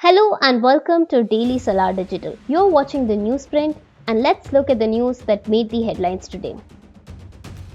Hello and welcome to Daily Salar Digital. You're watching the newsprint and let's look at the news that made the headlines today.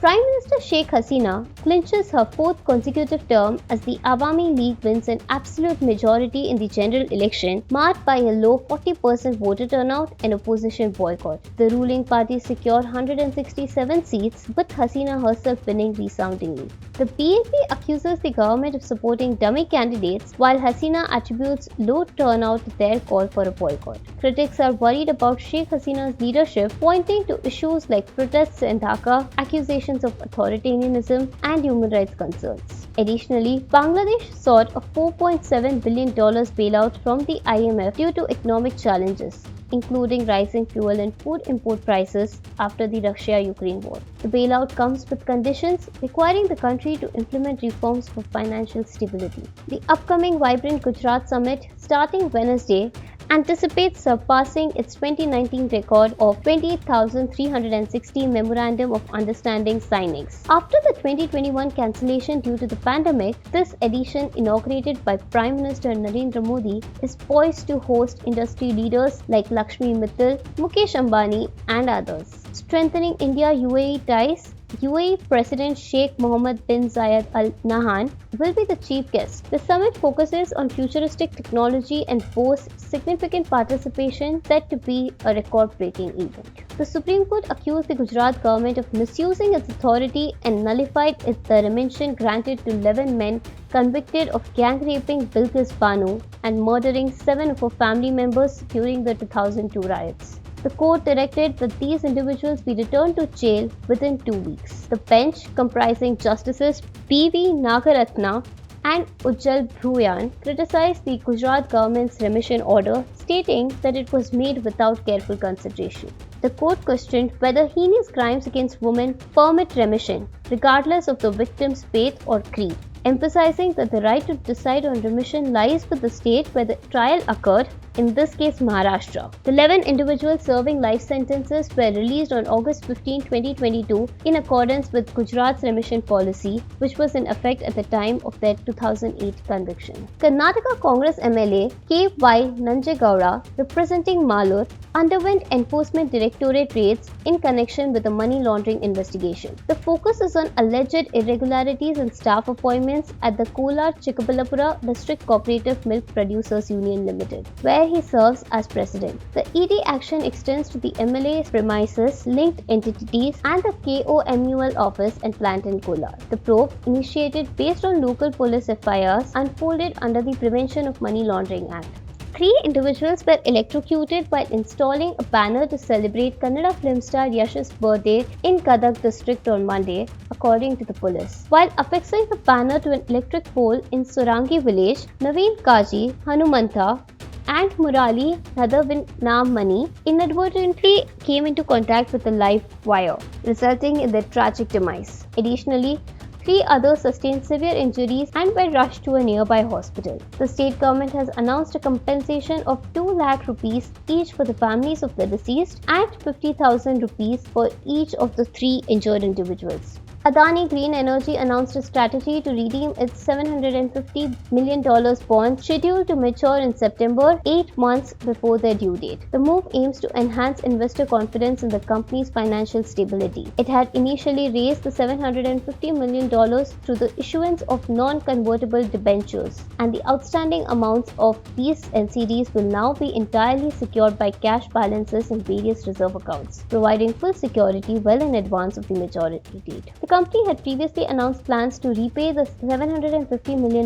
Prime Minister Sheikh Hasina clinches her fourth consecutive term as the Awami League wins an absolute majority in the general election, marked by a low 40% voter turnout and opposition boycott. The ruling party secured 167 seats, with Hasina herself winning resoundingly. The BNP accuses the government of supporting dummy candidates, while Hasina attributes low turnout to their call for a boycott. Critics are worried about Sheikh Hasina's leadership, pointing to issues like protests in Dhaka, accusations of authoritarianism, and human rights concerns. Additionally, Bangladesh sought a $4.7 billion bailout from the IMF due to economic challenges, including rising fuel and food import prices after the Russia-Ukraine war. The bailout comes with conditions requiring the country to implement reforms for financial stability. The upcoming Vibrant Gujarat Summit, starting Wednesday, anticipates surpassing its 2019 record of 28,360 Memorandum of Understanding signings. After the 2021 cancellation due to the pandemic, this edition, inaugurated by Prime Minister Narendra Modi, is poised to host industry leaders like Lakshmi Mittal, Mukesh Ambani, and others. Strengthening India-UAE ties, UAE President Sheikh Mohammed bin Zayed Al Nahyan will be the chief guest. The summit focuses on futuristic technology and boasts significant participation, said to be a record-breaking event. The Supreme Court accused the Gujarat government of misusing its authority and nullified the remission granted to 11 men convicted of gang-raping Bilkis Banu and murdering 7 of her family members during the 2002 riots. The court directed that these individuals be returned to jail within 2 weeks. The bench, comprising Justices P.V. Nagaratna and Ujjal Bhuyan, criticized the Gujarat government's remission order, stating that it was made without careful consideration. The court questioned whether heinous crimes against women permit remission, regardless of the victim's faith or creed, emphasizing that the right to decide on remission lies with the state where the trial occurred, in this case Maharashtra. The 11 individuals serving life sentences were released on August 15, 2022 in accordance with Gujarat's remission policy, which was in effect at the time of their 2008 conviction. Karnataka Congress MLA K.Y. Nanjegowda, representing Malur, underwent Enforcement Directorate raids in connection with a money laundering investigation. The focus is on alleged irregularities in staff appointments at the Kolar Chikkaballapura District Cooperative Milk Producers Union Limited, where he serves as president. The ED action extends to the MLA's premises, linked entities, and the KOMUL office and plant in Kolar. The probe, initiated based on local police FIRs, unfolded under the Prevention of Money Laundering Act. 3 individuals were electrocuted while installing a banner to celebrate Kannada film star Yash's birthday in Gadag district on Monday, according to the police. While affixing the banner to an electric pole in Sorangi village, Naveen Kaji, Hanumantha, and Murali Nadavinamani inadvertently came into contact with the live wire, resulting in their tragic demise. Additionally, 3 others sustained severe injuries and were rushed to a nearby hospital. The state government has announced a compensation of 2 lakh rupees each for the families of the deceased and 50,000 rupees for each of the 3 injured individuals. Adani Green Energy announced a strategy to redeem its $750 million bond scheduled to mature in September, 8 months before their due date. The move aims to enhance investor confidence in the company's financial stability. It had initially raised the $750 million through the issuance of non-convertible debentures, and the outstanding amounts of these NCDs will now be entirely secured by cash balances in various reserve accounts, providing full security well in advance of the maturity date. The company had previously announced plans to repay the $750 million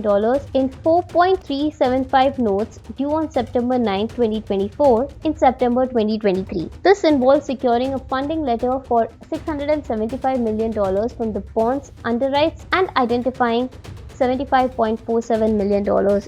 in 4.375 notes due on September 9, 2024 in September 2023. This involves securing a funding letter for $675 million from the bond's underwrites and identifying $75.47 million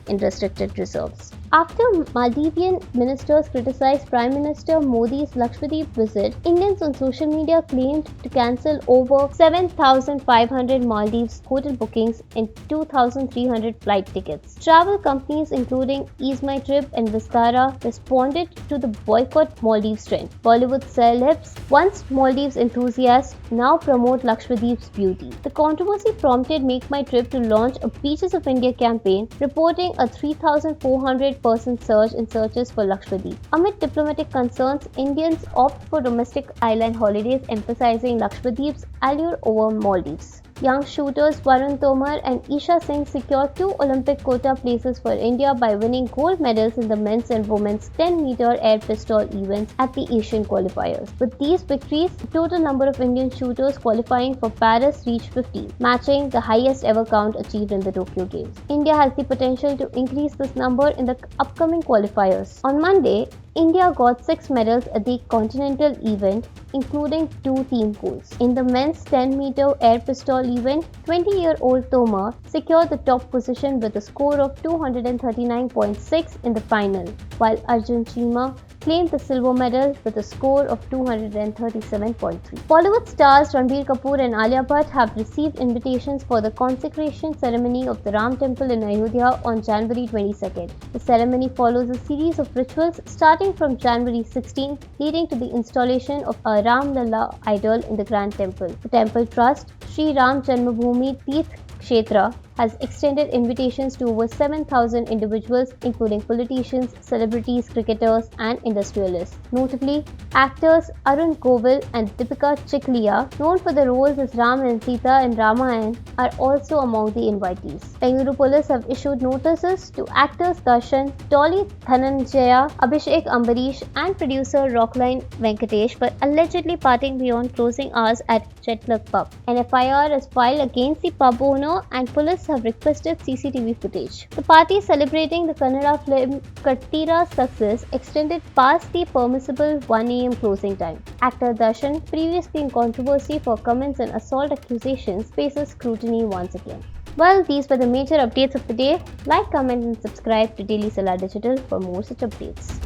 in restricted reserves. After Maldivian ministers criticized Prime Minister Modi's Lakshadweep visit, Indians on social media claimed to cancel over 7,500 Maldives hotel bookings and 2,300 flight tickets. Travel companies including Ease My Trip and Vistara responded to the boycott Maldives trend. Bollywood celebs, once Maldives enthusiasts, now promote Lakshadweep's beauty. The controversy prompted Make My Trip to launch a Beaches of India campaign, reporting a 3,400 100% surge in searches for Lakshadweep. Amid diplomatic concerns, Indians opt for domestic island holidays, emphasizing Lakshadweep's allure over Maldives. Young shooters Varun Tomar and Isha Singh secured 2 Olympic quota places for India by winning gold medals in the men's and women's 10-meter air pistol events at the Asian qualifiers. With these victories, the total number of Indian shooters qualifying for Paris reached 50, matching the highest ever count achieved in the Tokyo Games. India has the potential to increase this number in the upcoming qualifiers. On Monday, India got 6 medals at the continental event, including 2 team golds. In the men's 10-meter air pistol event, 20-year-old Tomar secured the top position with a score of 239.6 in the final, while Arjun Chima claimed the silver medal with a score of 237.3. Bollywood stars Ranbir Kapoor and Alia Bhatt have received invitations for the consecration ceremony of the Ram Temple in Ayodhya on January 22nd. The ceremony follows a series of rituals starting from January 16, leading to the installation of a Ram Lalla idol in the Grand Temple. The temple trust, Sri Ram Janmabhoomi Teerth Kshetra, has extended invitations to over 7,000 individuals, including politicians, celebrities, cricketers, and industrialists. Notably, actors Arun Govil and Deepika Chikliya, known for their roles as Ram and Sita in Ramayana, are also among the invitees. Bengaluru police have issued notices to actors Darshan, Dolly Dhananjaya, Abhishek Ambarish, and producer Rockline Venkatesh for allegedly partying beyond closing hours at Jetlag Pub. An FIR is filed against the pub owner, and police have requested CCTV footage. The party celebrating the Kannada film Kattira's success extended past the permissible 1 a.m. closing time. Actor Darshan, previously in controversy for comments and assault accusations, faces scrutiny once again. Well, these were the major updates of the day. Like, comment and subscribe to Daily Salar Digital for more such updates.